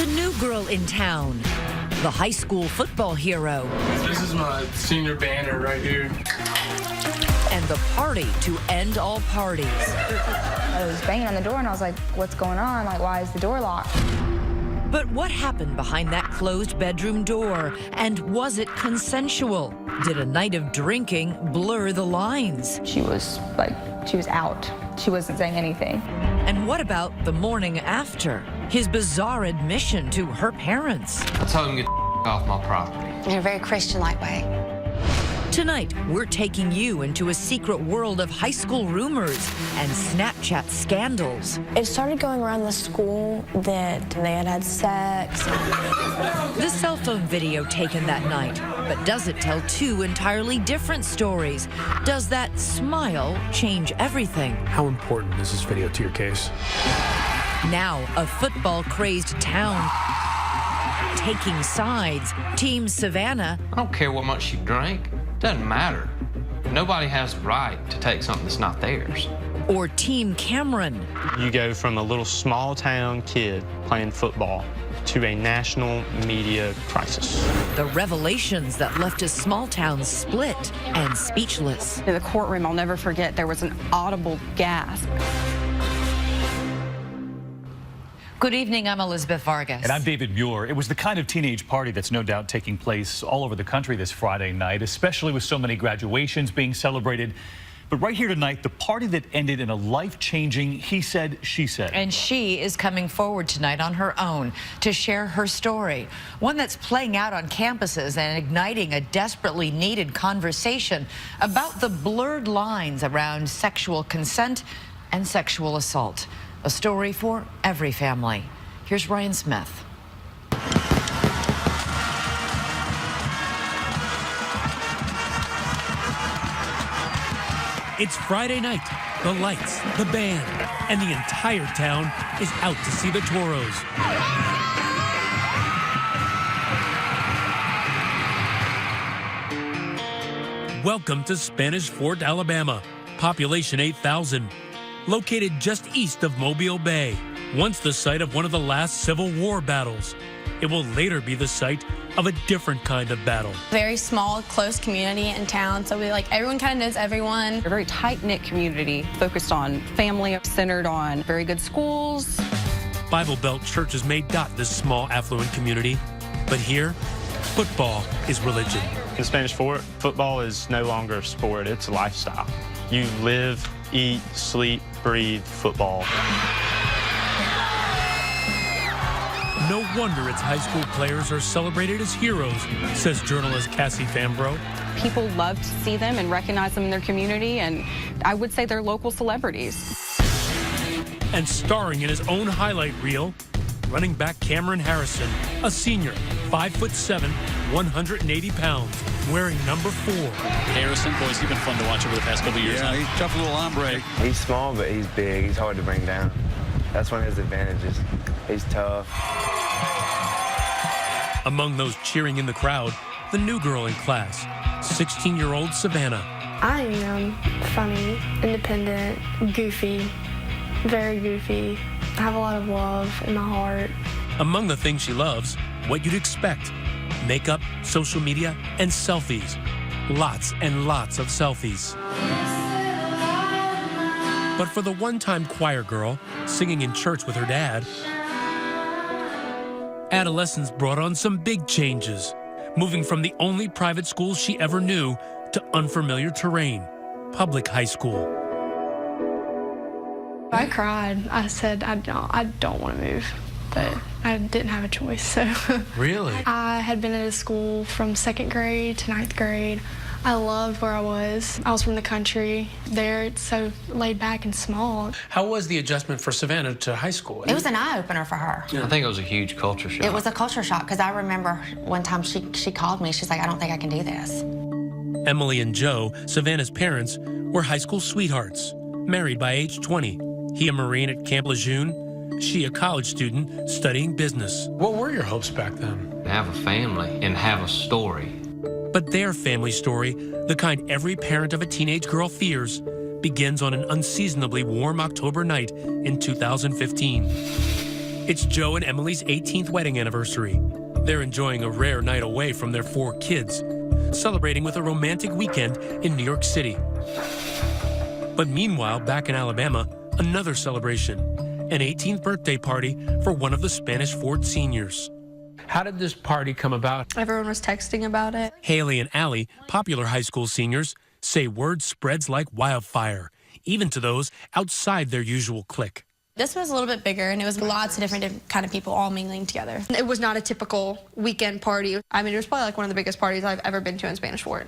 new girl in town, the high school football hero. This is my senior banner right here. And the party to end all parties. I was banging on the door and I was like, what's going on? Like, why is the door locked? But what happened behind that closed bedroom door? And was it consensual? Did a night of drinking blur the lines? She was out. She wasn't saying anything. And what about the morning after? His bizarre admission to her parents. I told him to get off my property. In a very Christian-like way. Tonight, we're taking you into a secret world of high school rumors and Snapchat scandals. It started going around the school that they had had sex. The cell phone video taken that night, but does it tell two entirely different stories? Does that smile change everything? How important is this video to your case? Now, a football-crazed town taking sides. Team Savannah. I don't care what much you drink. Doesn't matter. Nobody has the right to take something that's not theirs. Or Team Cameron. You go from a little small town kid playing football to a national media crisis. The revelations that left a small town split and speechless. In the courtroom, I'll never forget, there was an audible gasp. Good evening, I'm Elizabeth Vargas. And I'm David Muir. It was the kind of teenage party that's no doubt taking place all over the country this Friday night, especially with so many graduations being celebrated. But right here tonight, the party that ended in a life-changing he said, she said. And she is coming forward tonight on her own to share her story, one that's playing out on campuses and igniting a desperately needed conversation about the blurred lines around sexual consent and sexual assault. A story for every family. Here's Ryan Smith. It's Friday night. The lights, the band, and the entire town is out to see the Toros. Welcome to Spanish Fort, Alabama. Population 8,000. Located just east of Mobile Bay, once the site of one of the last Civil War battles. It will later be the site of a different kind of battle. Very small, close community in town, so everyone kind of knows everyone. A very tight-knit community focused on family, centered on very good schools. Bible Belt churches may dot this small, affluent community, but here, football is religion. In Spanish Fort, football is no longer a sport, it's a lifestyle. You live, eat, sleep, breathe football. No wonder its high school players are celebrated as heroes, says journalist Cassie Fambro. People love to see them and recognize them in their community, and I would say they're local celebrities. And starring in his own highlight reel, running back Cameron Harrison, a senior, 5'7", 180 pounds, wearing number 4. Harrison, boys, he's been fun to watch over the past couple of years. Yeah, he's a tough little hombre. He's small, but he's big. He's hard to bring down. That's one of his advantages. He's tough. Among those cheering in the crowd, the new girl in class, 16-year-old Savannah. I am funny, independent, goofy, very goofy. I have a lot of love in my heart. Among the things she loves, what you'd expect: makeup, social media, and selfies. Lots and lots of selfies. But for the one-time choir girl singing in church with her dad, adolescence brought on some big changes, moving from the only private school she ever knew to unfamiliar terrain, public high school. I cried. I said, I don't want to move, but I didn't have a choice, so. Really? I had been at a school from 2nd grade to 9th grade. I loved where I was. I was from the country. There, it's so laid back and small. How was the adjustment for Savannah to high school? It was an eye-opener for her. I think it was a huge culture shock. It was a culture shock, because I remember one time she called me. She's like, I don't think I can do this. Emily and Joe, Savannah's parents, were high school sweethearts, married by age 20. He a Marine at Camp Lejeune, she a college student studying business. What were your hopes back then? To have a family and have a story. But their family story, the kind every parent of a teenage girl fears, begins on an unseasonably warm October night in 2015. It's Joe and Emily's 18th wedding anniversary. They're enjoying a rare night away from their 4 kids, celebrating with a romantic weekend in New York City. But meanwhile, back in Alabama, another celebration, an 18th birthday party for one of the Spanish Fort seniors. How did this party come about? Everyone was texting about it. Haley and Allie, popular high school seniors, say word spreads like wildfire, even to those outside their usual clique. This was a little bit bigger, and it was lots of different kind of people all mingling together. It was not a typical weekend party. I mean, it was probably like one of the biggest parties I've ever been to in Spanish Fort.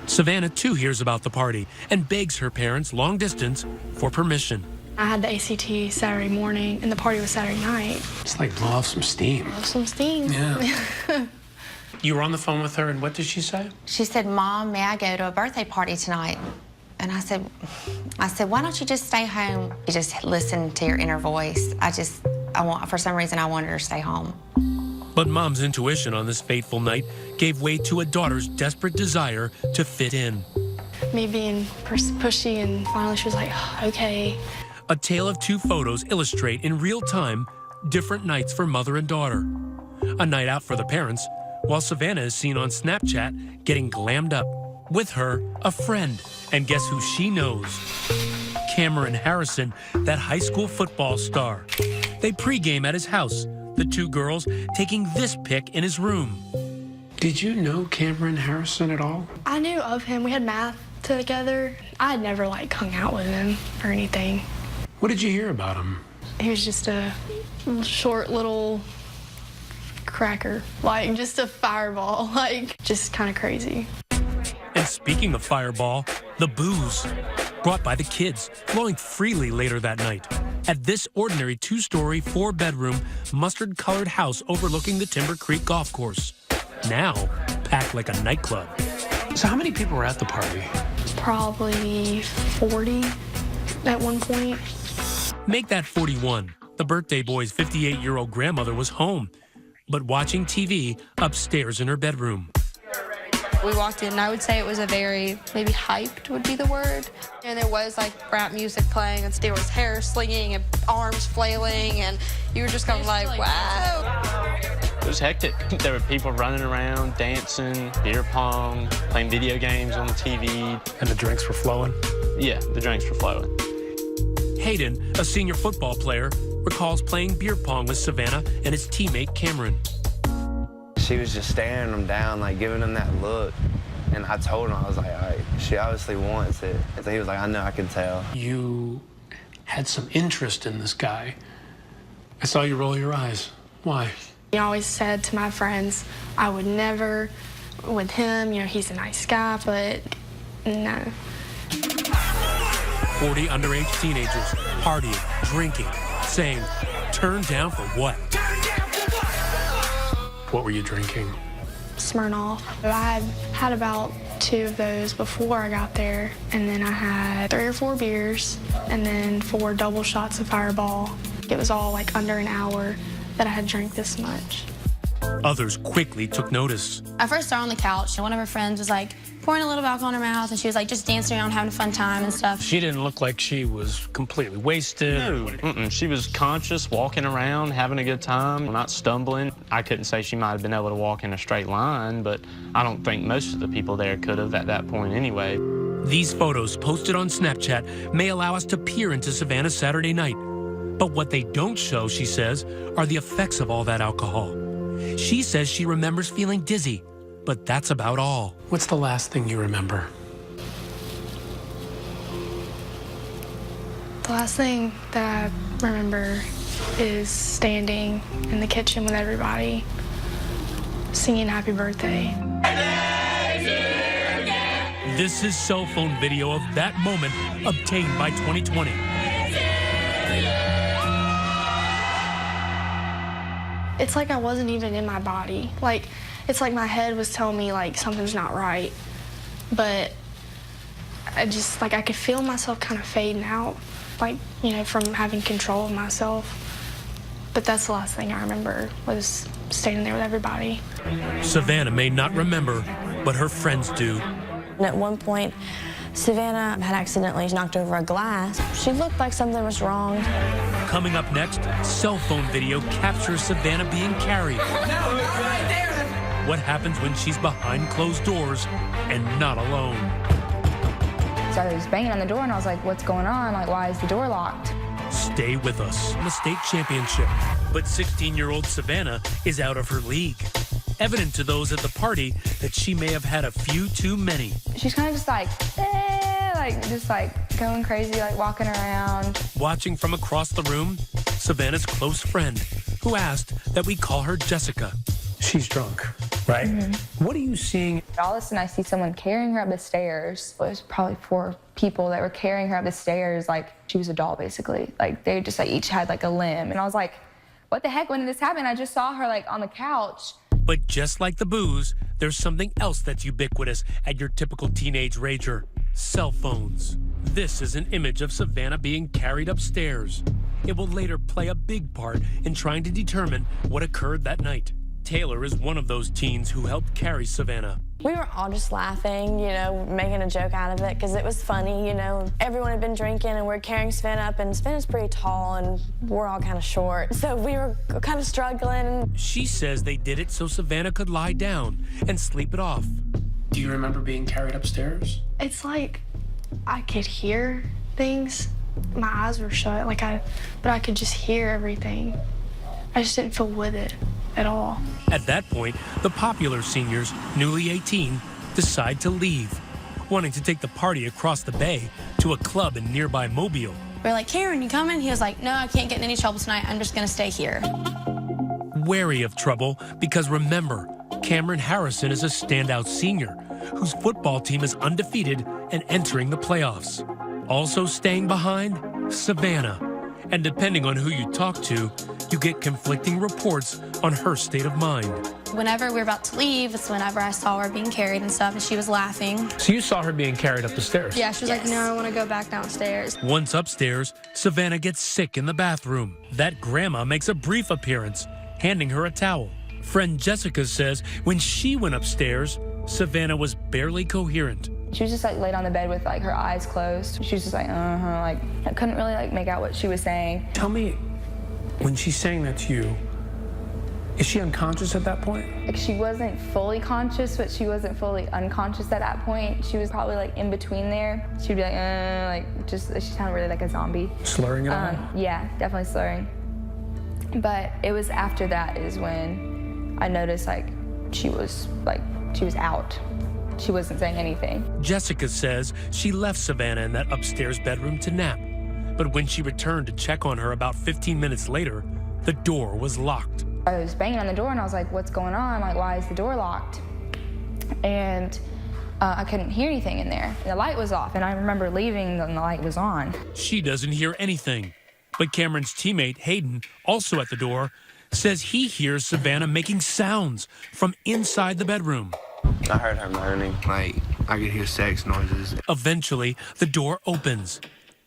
Savannah, too, hears about the party and begs her parents, long distance, for permission. I had the ACT Saturday morning, and the party was Saturday night. It's like blow off some steam. Some steam. Yeah. You were on the phone with her, and what did she say? She said, Mom, may I go to a birthday party tonight? And I said, why don't you just stay home? You just listen to your inner voice. For some reason, I wanted her to stay home. But Mom's intuition on this fateful night gave way to a daughter's desperate desire to fit in. Me being pushy, and finally she was like, okay. A tale of 2 photos illustrate in real time different nights for mother and daughter. A night out for the parents, while Savannah is seen on Snapchat getting glammed up. With her, a friend. And guess who she knows? Cameron Harrison, that high school football star. They pregame at his house, the 2 girls taking this pic in his room. Did you know Cameron Harrison at all? I knew of him. We had math together. I had never hung out with him or anything. What did you hear about him? He was just a short little cracker, just a fireball, just kind of crazy. And speaking of fireball, the booze brought by the kids, flowing freely later that night at this ordinary 2-story, 4-bedroom, mustard-colored house overlooking the Timber Creek golf course. Now packed like a nightclub. So how many people were at the party? Probably 40 at one point. Make that 41. The birthday boy's 58-year-old grandmother was home, but watching TV upstairs in her bedroom. We walked in, and I would say it was a very, maybe hyped would be the word. And there was rap music playing, and there was hair slinging and arms flailing, and you were just kind of wow. It was hectic. There were people running around, dancing, beer pong, playing video games on the TV. And the drinks were flowing? Yeah, the drinks were flowing. Hayden, a senior football player, recalls playing beer pong with Savannah and his teammate Cameron. She was just staring him down, giving him that look. And I told him, I was like, all right, she obviously wants it. And so he was like, I know, I can tell. You had some interest in this guy. I saw you roll your eyes. Why? I always said to my friends, I would never with him. He's a nice guy, but no. 40 underage teenagers partying, drinking, saying, turn down for what? What were you drinking? Smirnoff. I had about 2 of those before I got there, and then I had 3 or 4 beers, and then 4 double shots of Fireball. It was all under an hour that I had drank this much. Others quickly took notice. I first saw her on the couch, and one of her friends was pouring a little alcohol in her mouth, and she was just dancing around, having a fun time and stuff. She didn't look like she was completely wasted. No, she was conscious, walking around, having a good time, not stumbling. I couldn't say she might have been able to walk in a straight line, but I don't think most of the people there could have at that point anyway. These photos posted on Snapchat may allow us to peer into Savannah's Saturday night. But what they don't show, she says, are the effects of all that alcohol. She says she remembers feeling dizzy, but that's about all. What's the last thing you remember? The last thing that I remember is standing in the kitchen with everybody, singing happy birthday. This is cell phone video of that moment obtained by 2020. It's I wasn't even in my body. It's my head was telling me something's not right. But I just I could feel myself kind of fading out, from having control of myself. But that's the last thing I remember was standing there with everybody. Savannah may not remember, but her friends do. And at one point, Savannah had accidentally knocked over a glass. She looked like something was wrong. Coming up next, cell phone video captures Savannah being carried. What happens when she's behind closed doors and not alone? So I was banging on the door and I was like, what's going on? Like, why is the door locked? Stay with us in the state championship. But 16-year-old Savannah is out of her league. Evident to those at the party that she may have had a few too many. She's kind of just like, just like going crazy, like walking around. Watching from across the room, Savannah's close friend, who asked that we call her Jessica. She's drunk, right? What are you seeing? All of a sudden, I see someone carrying her up the stairs. It was probably 4 people that were carrying her up the stairs like she was a doll, basically. Like, they just like each had like a limb. And I was like, what the heck, when did this happen? I just saw her like on the couch. But just like the booze, there's something else that's ubiquitous at your typical teenage rager: cell phones. This is an image of Savannah being carried upstairs. It will later play a big part in trying to determine what occurred that night. Taylor is one of those teens who helped carry Savannah. We were all just laughing, you know, making a joke out of it because it was funny, you know. Everyone had been drinking and we're carrying Savannah up, and Savannah's pretty tall and we're all kind of short. So we were kind of struggling. She says they did it so Savannah could lie down and sleep it off. Do you remember being carried upstairs? It's like I could hear things. My eyes were shut, but I could just hear everything. I just didn't feel with it at all. At that point, the popular seniors, newly 18, decide to leave, wanting to take the party across the bay to a club in nearby Mobile. We're like, Cameron, you coming? He was like, no, I can't get in any trouble tonight. I'm just going to stay here. Wary of trouble because remember, Cameron Harrison is a standout senior whose football team is undefeated and entering the playoffs. Also staying behind, Savannah. And depending on who you talk to, you get conflicting reports on her state of mind. Whenever we were about to leave, it's whenever I saw her being carried and stuff, and she was laughing. So you saw her being carried up the stairs? Yeah, she was like, no, I want to go back downstairs. Once upstairs, Savannah gets sick in the bathroom. That grandma makes a brief appearance, handing her a towel. Friend Jessica says when she went upstairs, Savannah was barely coherent. She was just like laid on the bed with like her eyes closed. She was just like, like I couldn't really like make out what she was saying. Tell me, when she's saying that to you, is she unconscious at that point? Like, she wasn't fully conscious, but she wasn't fully unconscious at that point. She was probably like in between there. She'd be like she sounded really like a zombie. Slurring it all? Yeah, definitely slurring. But it was after that is when I noticed like she was out. She wasn't saying anything. Jessica says she left Savannah in that upstairs bedroom to nap. But when she returned to check on her about 15 minutes later, the door was locked. I was banging on the door and I was like, what's going on? Like, why is the door locked? And I couldn't hear anything in there. And the light was off, and I remember leaving and the light was on. She doesn't hear anything. But Cameron's teammate, Hayden, also at the door, says he hears Savannah making sounds from inside the bedroom. I heard her moaning, like I could hear sex noises. Eventually, the door opens,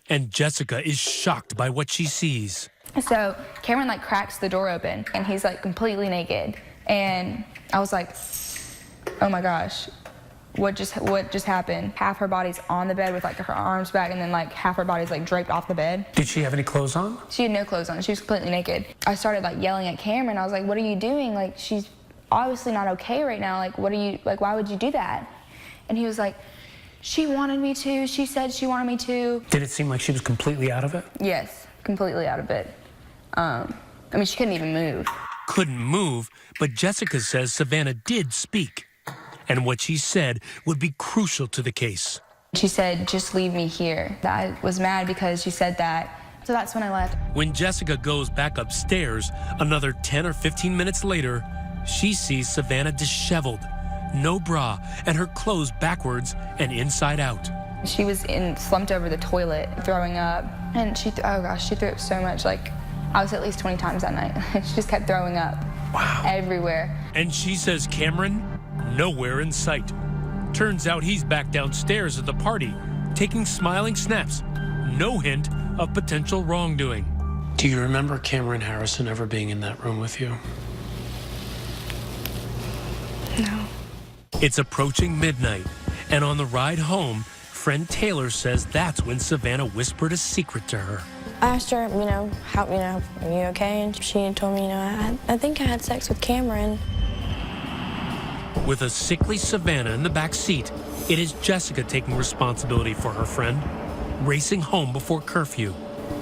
and Jessica is shocked by what she sees. So Cameron like cracks the door open, and he's like completely naked. And I was like, oh my gosh, what just happened? Half her body's on the bed with like her arms back, and then like half her body's like draped off the bed. Did she have any clothes on? She had no clothes on. She was completely naked. I started like yelling at Cameron. I was like, what are you doing? Like, she's obviously not okay right now. Like, why would you do that? And he was like, she wanted me to. She said she wanted me to. Did it seem like she was completely out of it? Yes, completely out of it. I mean, she couldn't even move. Couldn't move, but Jessica says Savannah did speak. And what she said would be crucial to the case. She said, just leave me here. I was mad because she said that. So that's when I left. When Jessica goes back upstairs, another 10 or 15 minutes later, she sees Savannah disheveled, no bra, and her clothes backwards and inside out. She was slumped over the toilet, throwing up. And she threw up so much. Like, I was at least 20 times that night. She just kept throwing up. Wow. Everywhere. And she says Cameron, nowhere in sight. Turns out he's back downstairs at the party, taking smiling snaps. No hint of potential wrongdoing. Do you remember Cameron Harrison ever being in that room with you? No. It's approaching midnight, and on the ride home, friend Taylor says that's when Savannah whispered a secret to her. I asked her, are you okay? And she told me, I think I had sex with Cameron. With a sickly Savannah in the back seat, it is Jessica taking responsibility for her friend, racing home before curfew.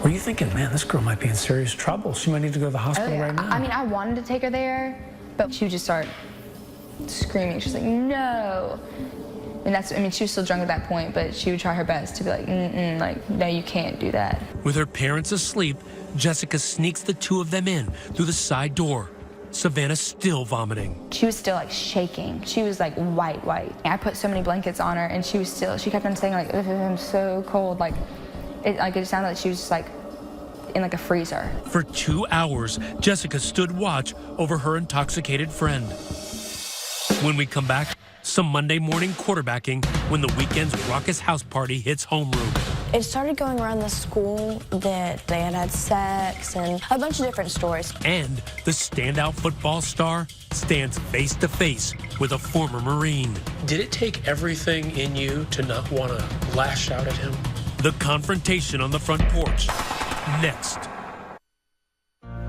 Were you thinking, man, this girl might be in serious trouble? She might need to go to the hospital right now. I mean, I wanted to take her there, but she would just start screaming. She's like, no. And she was still drunk at that point, but she would try her best to be like, no, you can't do that. With her parents asleep, Jessica sneaks the two of them in through the side door. Savannah still vomiting. She was still like shaking. She was like white. I put so many blankets on her, and she kept on saying like, I'm so cold. It sounded like she was just like in like a freezer. For 2 hours, Jessica stood watch over her intoxicated friend. When we come back, some Monday morning quarterbacking when the weekend's raucous house party hits homeroom. It started going around the school that they had sex and a bunch of different stories. And the standout football star stands face to face with a former Marine. Did it take everything in you to not want to lash out at him? The confrontation on the front porch. Next.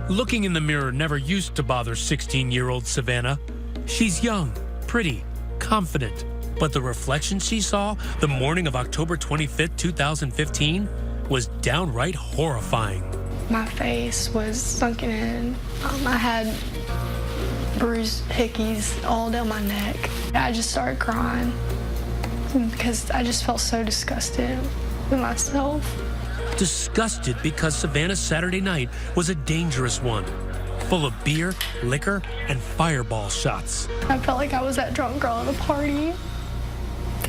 Looking in the mirror never used to bother 16-year-old Savannah. She's young, pretty, confident. But the reflection she saw the morning of October 25th, 2015 was downright horrifying. My face was sunken in. I had bruised hickeys all down my neck. I just started crying because I just felt so disgusted with myself. Disgusted because Savannah's Saturday night was a dangerous one, full of beer, liquor, and fireball shots. I felt like I was that drunk girl at a party.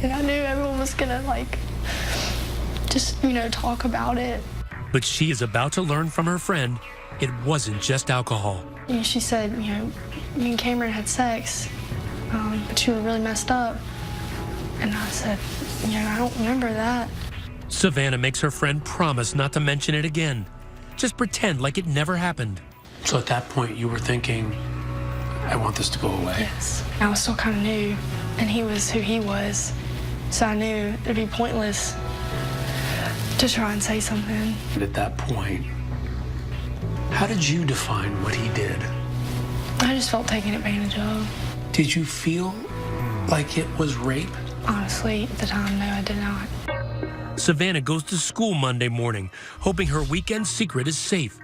And I knew everyone was gonna just talk about it. But she is about to learn from her friend it wasn't just alcohol. She said, me and Cameron had sex, but you were really messed up. And I said, I don't remember that. Savannah makes her friend promise not to mention it again. Just pretend like it never happened. So at that point, you were thinking, I want this to go away. Yes. I was still kind of new, and he was who he was. So I knew it'd be pointless to try and say something. And at that point, how did you define what he did? I just felt taken advantage of. Did you feel like it was rape? Honestly, at the time, no, I did not. Savannah goes to school Monday morning, hoping her weekend secret is safe.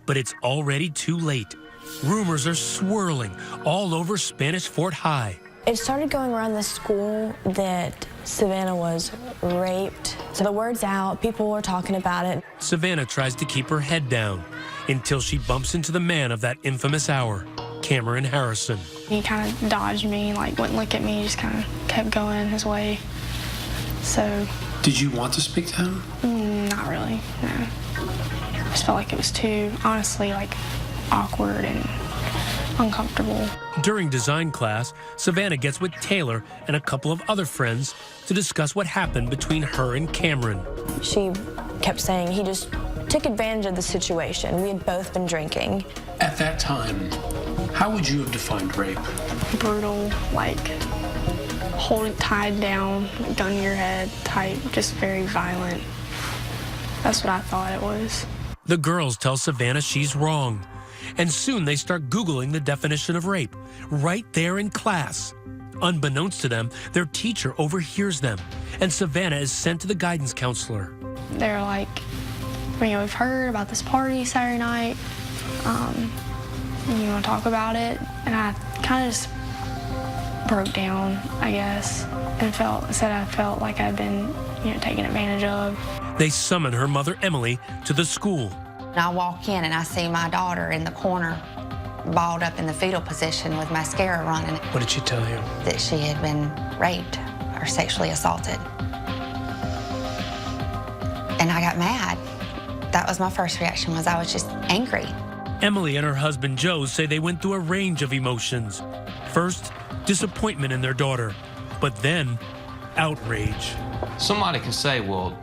But it's already too late. Rumors are swirling all over Spanish Fort High. It started going around the school that Savannah was raped. So the word's out, people were talking about it. Savannah tries to keep her head down until she bumps into the man of that infamous hour, Cameron Harrison. He kind of dodged me, wouldn't look at me, just kind of kept going his way. So. Did you want to speak to him? Not really, no. I just felt like it was too, honestly, awkward and uncomfortable. During design class, Savannah gets with Taylor and a couple of other friends to discuss what happened between her and Cameron. She kept saying he just took advantage of the situation. We had both been drinking. At that time, how would you have defined rape? Brutal, holding tied down, gun to your head type, just very violent. That's what I thought it was. The girls tell Savannah she's wrong. And soon they start Googling the definition of rape, right there in class. Unbeknownst to them, their teacher overhears them, and Savannah is sent to the guidance counselor. They're like, we've heard about this party Saturday night. You want to talk about it? And I kind of just broke down, I guess, and I felt like I'd been, taken advantage of. They summon her mother, Emily, to the school. And I walk in and I see my daughter in the corner, balled up in the fetal position with mascara running. What did she tell you? That she had been raped or sexually assaulted. And I got mad. That was my first reaction, I was just angry. Emily and her husband, Joe, say they went through a range of emotions. First, disappointment in their daughter, but then outrage. Somebody can say, well,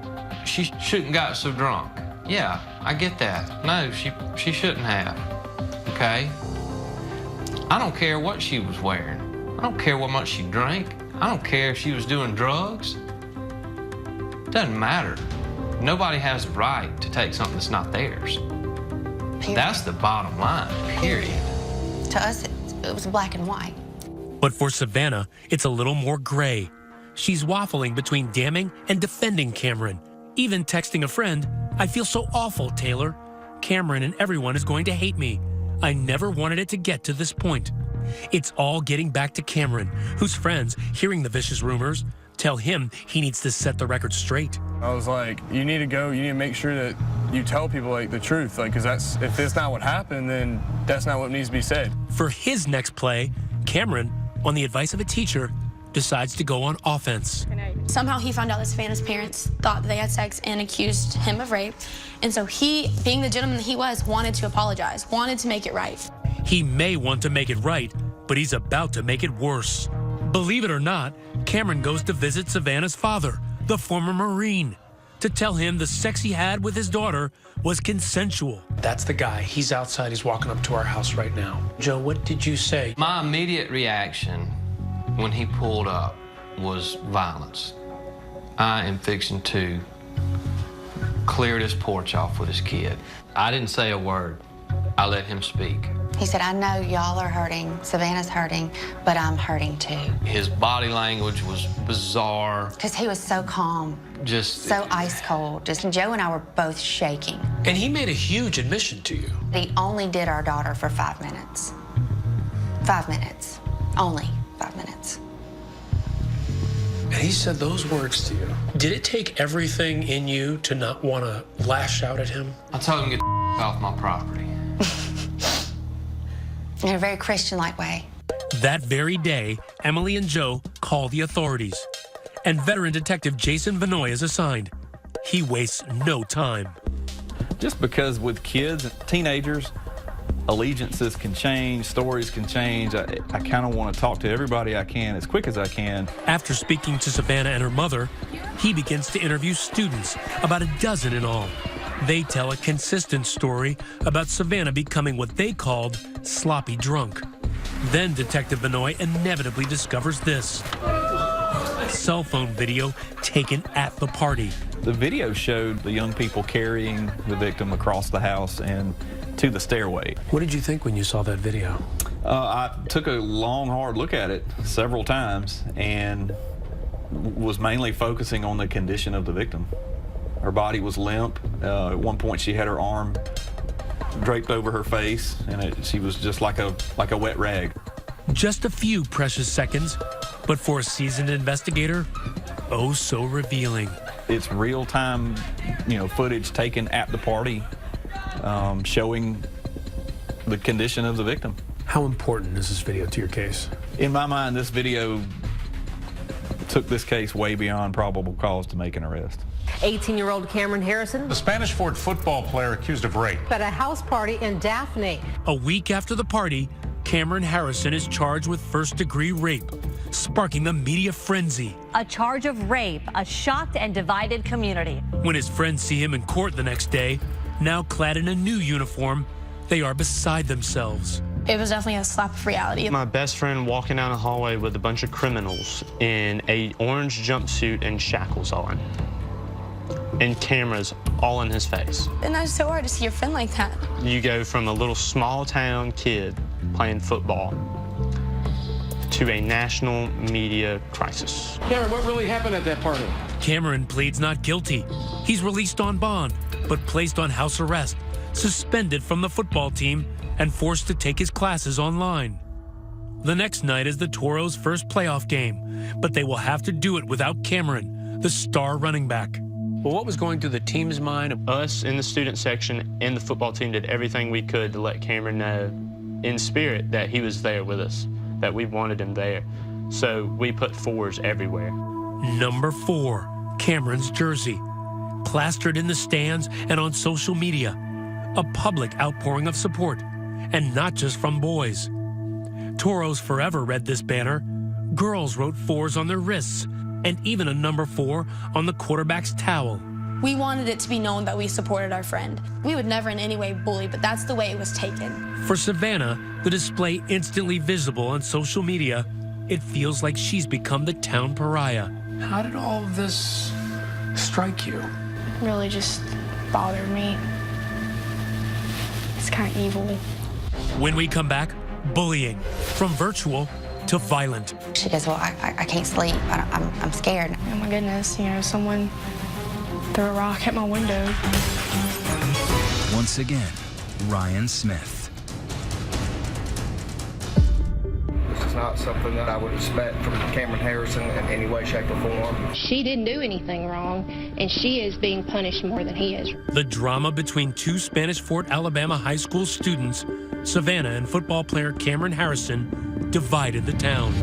she shouldn't got so drunk. Yeah, I get that. No, she shouldn't have, okay? I don't care what she was wearing. I don't care what much she drank. I don't care if she was doing drugs. Doesn't matter. Nobody has the right to take something that's not theirs. Period. That's the bottom line, period. To us, it was black and white. But for Savannah, it's a little more gray. She's waffling between damning and defending Cameron, even texting a friend, "I feel so awful, Taylor. Cameron and everyone is going to hate me. I never wanted it to get to this point." It's all getting back to Cameron, whose friends, hearing the vicious rumors, tell him he needs to set the record straight. I was like, you need to go, you need to make sure that you tell people like the truth, like, because if that's not what happened, then that's not what needs to be said. For his next play, Cameron, on the advice of a teacher, decides to go on offense. Somehow he found out that Savannah's parents thought that they had sex and accused him of rape. And so he, being the gentleman that he was, wanted to apologize, wanted to make it right. He may want to make it right, but he's about to make it worse. Believe it or not, Cameron goes to visit Savannah's father, the former Marine, to tell him the sex he had with his daughter was consensual. That's the guy. He's outside. He's walking up to our house right now. Joe, what did you say? My immediate reaction when he pulled up was violence. I am fixing to clear this porch off with his kid. I didn't say a word. I let him speak. He said, I know y'all are hurting, Savannah's hurting, but I'm hurting too. His body language was bizarre. Because he was so calm, Just so ice cold. Just Joe and I were both shaking. And he made a huge admission to you. He only did our daughter for 5 minutes. 5 minutes. Only 5 minutes. And he said those words to you. Did it take everything in you to not want to lash out at him? I told him to get off my property. In a very Christian-like way. That very day, Emily and Joe call the authorities, and veteran detective Jason Vanoy is assigned. He wastes no time. Just because with kids and teenagers, allegiances can change, stories can change. I kind of want to talk to everybody I can as quick as I can. After speaking to Savannah and her mother, he begins to interview students, about a dozen in all. They tell a consistent story about Savannah becoming what they called sloppy drunk. Then Detective Vanoy inevitably discovers this. Cell phone video taken at the party. The video showed the young people carrying the victim across the house and to the stairway. What did you think when you saw that video? I took a long, hard look at it several times and was mainly focusing on the condition of the victim. Her body was limp. At one point, she had her arm draped over her face, and she was just like a wet rag. Just a few precious seconds, but for a seasoned investigator, oh so revealing. It's real-time, footage taken at the party, showing the condition of the victim. How important is this video to your case? In my mind, this video took this case way beyond probable cause to make an arrest. 18-year-old Cameron Harrison, the Spanish Fort football player accused of rape, at a house party in Daphne. A week after the party, Cameron Harrison is charged with first-degree rape, sparking a media frenzy. A charge of rape, a shocked and divided community. When his friends see him in court the next day, now clad in a new uniform, they are beside themselves. It was definitely a slap of reality. My best friend walking down the hallway with a bunch of criminals in an orange jumpsuit and shackles on, and cameras all in his face. And it's so hard to see your friend like that. You go from a little small town kid playing football to a national media crisis. Cameron, what really happened at that party? Cameron pleads not guilty. He's released on bond, but placed on house arrest, suspended from the football team, and forced to take his classes online. The next night is the Toros' first playoff game, but they will have to do it without Cameron, the star running back. Well, what was going through the team's mind? Us in the student section and the football team did everything we could to let Cameron know in spirit that he was there with us, that we wanted him there. So we put fours everywhere. Number 4, Cameron's jersey, plastered in the stands and on social media. A public outpouring of support, and not just from boys. Toros Forever read this banner. Girls wrote 4s on their wrists, and even a number 4 on the quarterback's towel. We wanted it to be known that we supported our friend. We would never in any way bully, but that's the way it was taken. For Savannah, the display instantly visible on social media, it feels like she's become the town pariah. How did all of this strike you? really just bothered me. It's kind of evil. When we come back, bullying from virtual to violent. She goes, well, I can't sleep. I'm scared. Oh my goodness, you know, someone threw a rock at my window. Once again, Ryan Smith. This is not something that I would expect from Cameron Harrison in any way, shape, or form. She didn't do anything wrong, and she is being punished more than he is. The drama between two Spanish Fort, Alabama high school students, Savannah and football player Cameron Harrison, divided the town.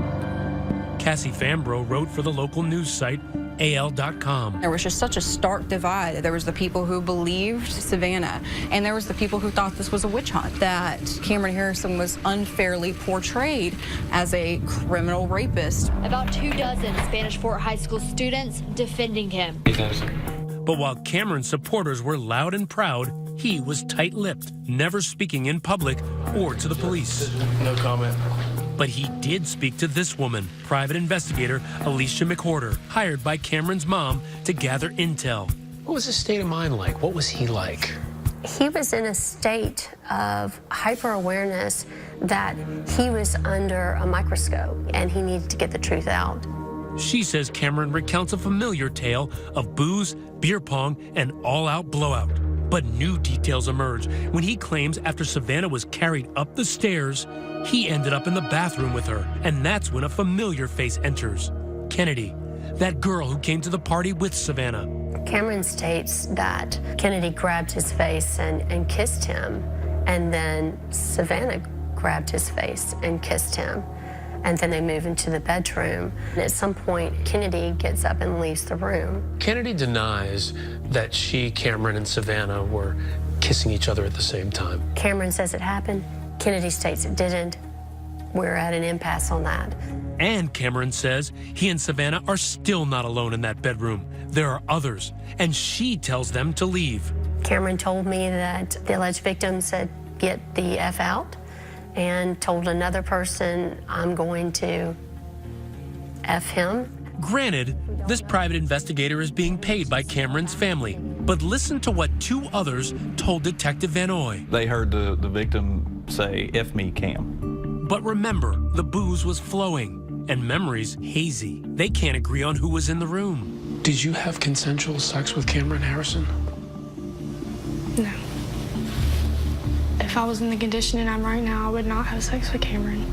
Cassie Fambro wrote for the local news site AL.com. There was just such a stark divide. There was the people who believed Savannah, and there was the people who thought this was a witch hunt, that Cameron Harrison was unfairly portrayed as a criminal rapist. About 24 Spanish Fort High School students defending him. But while Cameron's supporters were loud and proud, he was tight-lipped, never speaking in public or to the police. No comment. But he did speak to this woman, private investigator Alicia McWhorter, hired by Cameron's mom to gather intel. What was his state of mind like? What was he like? He was in a state of hyper-awareness that he was under a microscope and he needed to get the truth out. She says Cameron recounts a familiar tale of booze, beer pong, and all-out blowout. But new details emerge when he claims after Savannah was carried up the stairs, he ended up in the bathroom with her. And that's when a familiar face enters. Kennedy, that girl who came to the party with Savannah. Cameron states that Kennedy grabbed his face and kissed him, and then Savannah grabbed his face and kissed him. And then they move into the bedroom. And at some point, Kennedy gets up and leaves the room. Kennedy denies that she, Cameron, and Savannah were kissing each other at the same time. Cameron says it happened. Kennedy states it didn't. We're at an impasse on that. And Cameron says he and Savannah are still not alone in that bedroom. There are others, and she tells them to leave. Cameron told me that the alleged victim said, "Get the F out," and told another person, "I'm going to F him." Granted, this private investigator is being paid by Cameron's family, but listen to what two others told Detective Van Oy. They heard the victim say, "F me, Cam." But remember, the booze was flowing and memories hazy. They can't agree on who was in the room. Did you have consensual sex with Cameron Harrison? No. If I was in the condition I'm right now, I would not have sex with Cameron.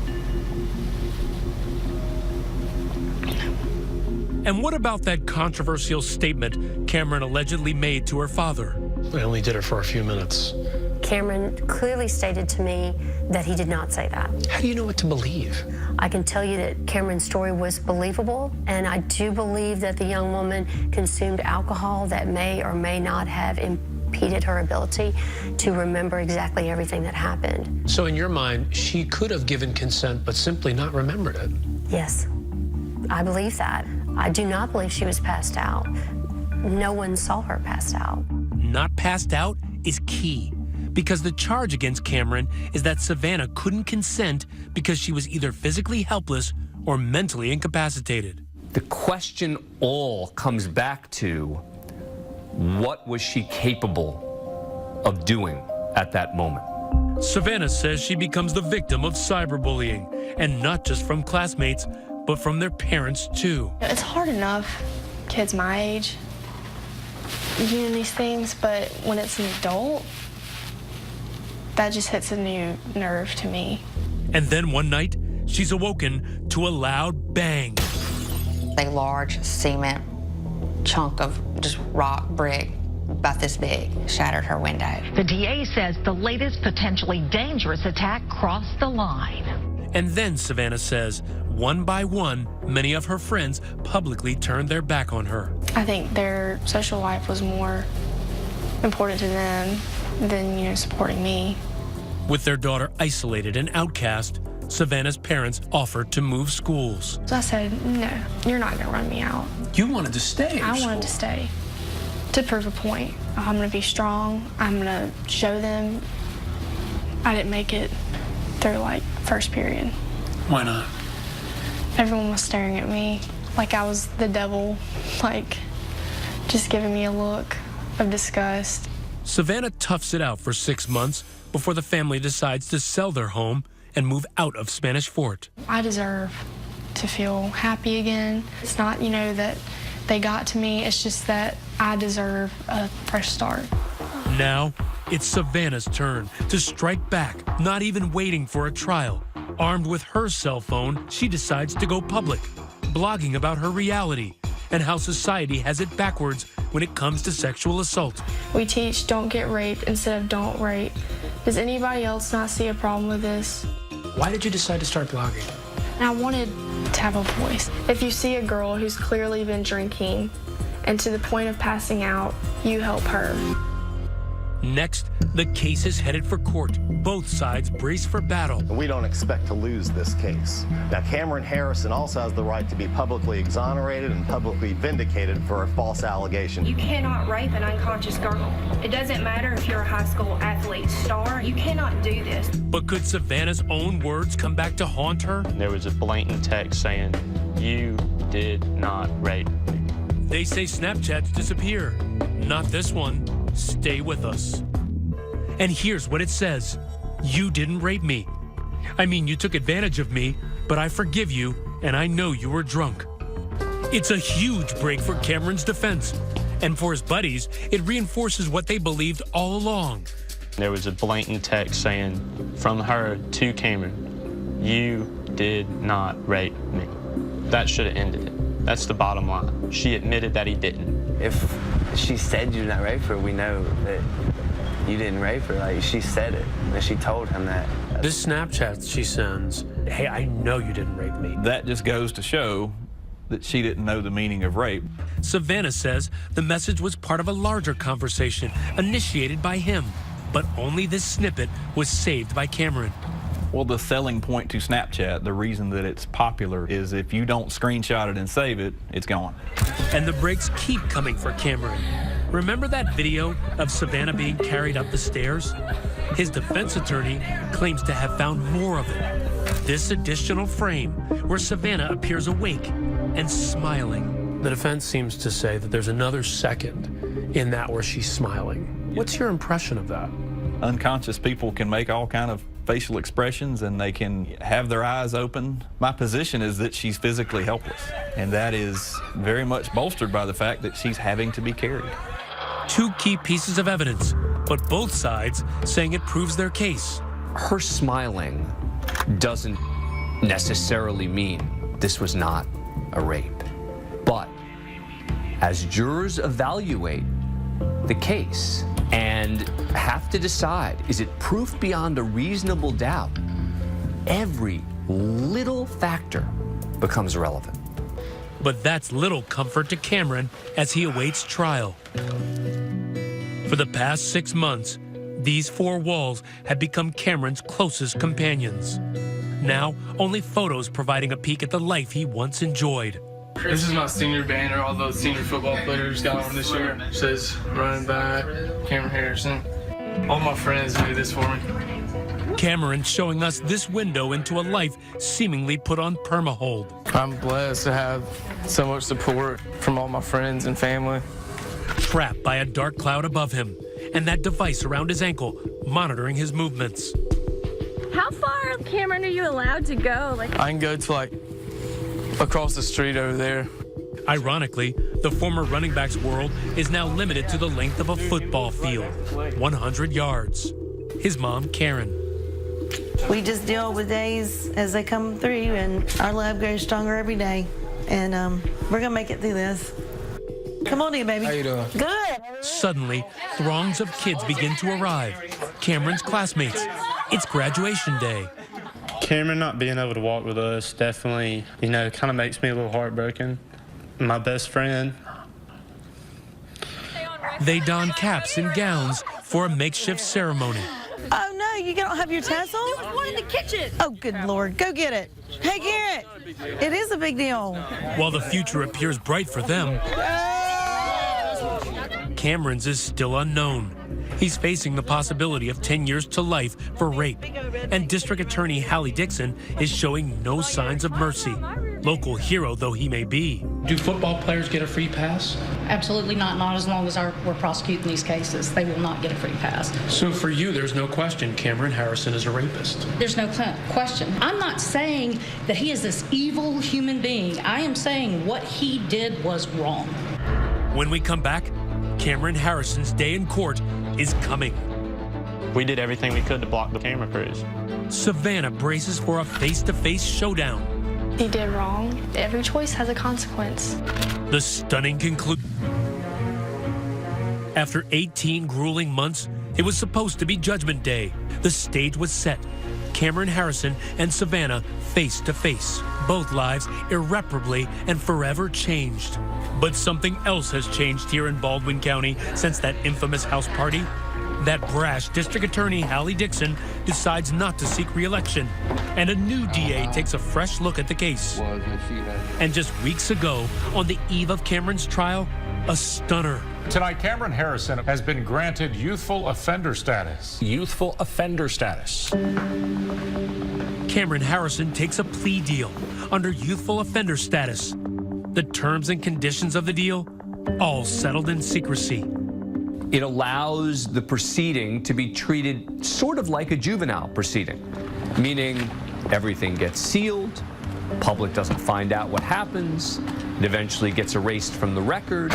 And what about that controversial statement Cameron allegedly made to her father? I only did it for a few minutes. Cameron clearly stated to me that he did not say that. How do you know what to believe? I can tell you that Cameron's story was believable, and I do believe that the young woman consumed alcohol that may or may not have impeded her ability to remember exactly everything that happened. So in your mind, she could have given consent but simply not remembered it? Yes, I believe that. I do not believe she was passed out. No one saw her passed out. Not passed out is key, because the charge against Cameron is that Savannah couldn't consent because she was either physically helpless or mentally incapacitated. The question all comes back to, what was she capable of doing at that moment? Savannah says she becomes the victim of cyberbullying, and not just from classmates, but from their parents too. It's hard enough, kids my age, doing these things, but when it's an adult, that just hits a new nerve to me. And then one night, she's awoken to a loud bang. A large cement chunk of just rock brick about this big shattered her window. The DA says the latest potentially dangerous attack crossed the line. And then, Savannah says, one by one, many of her friends publicly turned their back on her. I think their social life was more important to them than, you know, supporting me. With their daughter isolated and outcast, Savannah's parents offered to move schools. So I said, no, you're not going to run me out. You wanted to stay? I wanted to stay to prove a point. I'm going to be strong. I'm going to show them I didn't make it through, like, first period. Why not? Everyone was staring at me like I was the devil, like, just giving me a look. of disgust. Savannah toughs it out for 6 months before the family decides to sell their home and move out of Spanish Fort. I deserve to feel happy again. It's not, that they got to me. It's just that I deserve a fresh start. Now, it's Savannah's turn to strike back, not even waiting for a trial. Armed with her cell phone, she decides to go public, blogging about her reality and how society has it backwards when it comes to sexual assault. We teach don't get raped instead of don't rape. Does anybody else not see a problem with this? Why did you decide to start blogging? And I wanted to have a voice. If you see a girl who's clearly been drinking and to the point of passing out, you help her. Next, the case is headed for court. Both sides brace for battle. We don't expect to lose this case. Now, Cameron Harrison also has the right to be publicly exonerated and publicly vindicated for a false allegation. You cannot rape an unconscious girl. It doesn't matter if you're a high school athlete star. You cannot do this. But could Savannah's own words come back to haunt her? There was a blatant text saying, "You did not rape me." They say Snapchats disappear. Not this one. Stay with us. And here's what it says. You didn't rape me. I mean, you took advantage of me, but I forgive you, and I know you were drunk. It's a huge break for Cameron's defense. And for his buddies, it reinforces what they believed all along. There was a blatant text saying from her to Cameron, "You did not rape me." That should have ended it. That's the bottom line. She admitted that he didn't. If she said you did not rape her, we know that you didn't rape her. Like, she said it, and she told him that. This Snapchat she sends, "Hey, I know you didn't rape me." That just goes to show that she didn't know the meaning of rape. Savannah says the message was part of a larger conversation initiated by him, but only this snippet was saved by Cameron. Well, the selling point to Snapchat, the reason that it's popular, is if you don't screenshot it and save it, it's gone. And the breaks keep coming for Cameron. Remember that video of Savannah being carried up the stairs? His defense attorney claims to have found more of it. This additional frame where Savannah appears awake and smiling. The defense seems to say that there's another second in that where she's smiling. What's your impression of that? Unconscious people can make all kind of facial expressions and they can have their eyes open. My position is that she's physically helpless, and that is very much bolstered by the fact that she's having to be carried. Two key pieces of evidence, but both sides saying it proves their case. Her smiling doesn't necessarily mean this was not a rape. But as jurors evaluate the case and have to decide, is it proof beyond a reasonable doubt? Every little factor becomes relevant. But that's little comfort to Cameron as he awaits trial. For the past 6 months, these four walls have become Cameron's closest companions. Now, only photos providing a peek at the life he once enjoyed. This is my senior banner. All the senior football players got on this year. It says running back, Cameron Harrison. All my friends do this for me. Cameron showing us this window into a life seemingly put on perma-hold. I'm blessed to have so much support from all my friends and family. Trapped by a dark cloud above him and that device around his ankle monitoring his movements. How far, Cameron, are you allowed to go? I can go to across the street over there. Ironically, the former running back's world is now limited to the length of a football field, 100 yards. His mom, Karen. We just deal with days as they come through, and our love grows stronger every day. And we're gonna make it through this. Come on in, baby. How you doing? Good. Suddenly, throngs of kids begin to arrive. Cameron's classmates. It's graduation day. Cameron not being able to walk with us definitely, kind of makes me a little heartbroken. My best friend. They don caps and gowns for a makeshift ceremony. Oh no, you don't have your tassel? There was one in the kitchen. Oh, good Lord. Go get it. Hey, Garrett. It is a big deal. While the future appears bright for them, Cameron's is still unknown. He's facing the possibility of 10 years to life for rape. And District Attorney Hallie Dixon is showing no signs of mercy, local hero though he may be. Do football players get a free pass? Absolutely not as long as we're prosecuting these cases. They will not get a free pass. So for you, there's no question Cameron Harrison is a rapist. There's no question. I'm not saying that he is this evil human being. I am saying what he did was wrong. When we come back, Cameron Harrison's day in court is coming. We did everything we could to block the camera crews. Savannah braces for a face-to-face showdown. He did wrong. Every choice has a consequence. The stunning conclusion. After 18 grueling months, it was supposed to be Judgment Day. The stage was set. Cameron Harrison and Savannah face to face. Both lives irreparably and forever changed. But something else has changed here in Baldwin County since that infamous house party. That brash District Attorney Hallie Dixon decides not to seek re-election, and a new DA takes a fresh look at the case. And just weeks ago, on the eve of Cameron's trial, a stunner. Tonight, Cameron Harrison has been granted youthful offender status. Youthful offender status. Cameron Harrison takes a plea deal under youthful offender status. The terms and conditions of the deal, all settled in secrecy. It allows the proceeding to be treated sort of like a juvenile proceeding, meaning everything gets sealed, the public doesn't find out what happens, it eventually gets erased from the record.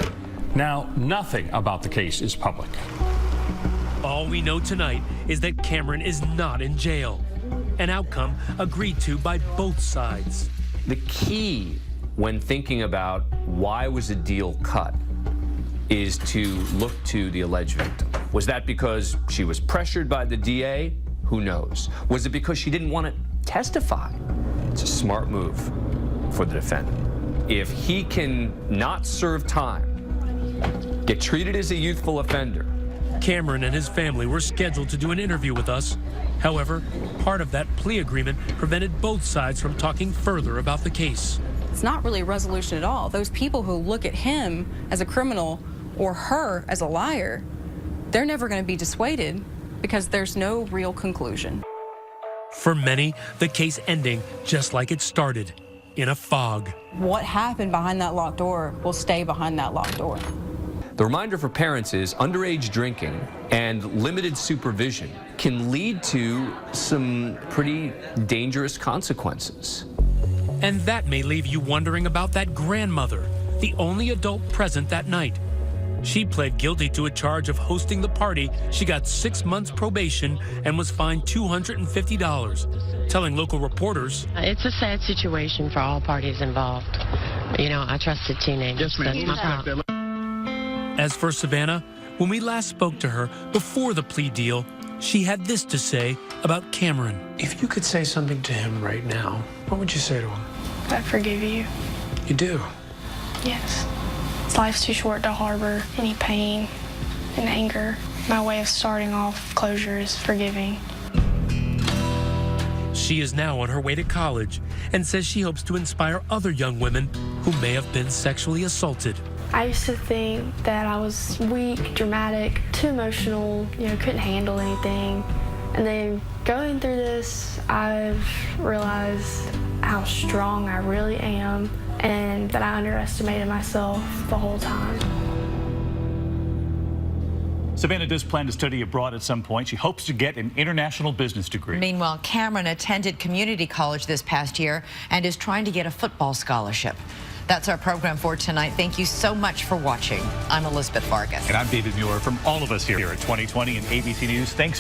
Now, nothing about the case is public. All we know tonight is that Cameron is not in jail, an outcome agreed to by both sides. The key when thinking about why was a deal cut is to look to the alleged victim. Was that because she was pressured by the DA? Who knows? Was it because she didn't want to testify? It's a smart move for the defendant. If he can not serve time, get treated as a youthful offender. Cameron and his family were scheduled to do an interview with us. However, part of that plea agreement prevented both sides from talking further about the case. It's not really a resolution at all. Those people who look at him as a criminal or her as a liar, they're never going to be dissuaded because there's no real conclusion. For many, the case ending just like it started, in a fog. What happened behind that locked door will stay behind that locked door. The reminder for parents is underage drinking and limited supervision can lead to some pretty dangerous consequences. And that may leave you wondering about that grandmother, the only adult present that night. She pled guilty to a charge of hosting the party. She got 6 months probation and was fined $250, telling local reporters, "It's a sad situation for all parties involved. You know, I trusted teenagers. That's my problem." As for Savannah, when we last spoke to her before the plea deal, she had this to say about Cameron. If you could say something to him right now, what would you say to him? I forgive you. You do? Yes. Life's too short to harbor any pain and anger. My way of starting off closure is forgiving. She is now on her way to college and says she hopes to inspire other young women who may have been sexually assaulted. I used to think that I was weak, dramatic, too emotional, couldn't handle anything. And then going through this, I've realized how strong I really am and that I underestimated myself the whole time. Savannah does plan to study abroad at some point. She hopes to get an international business degree. Meanwhile, Cameron attended community college this past year and is trying to get a football scholarship. That's our program for tonight. Thank you so much for watching. I'm Elizabeth Vargas. And I'm David Muir. From all of us here at 2020 and ABC News, thanks.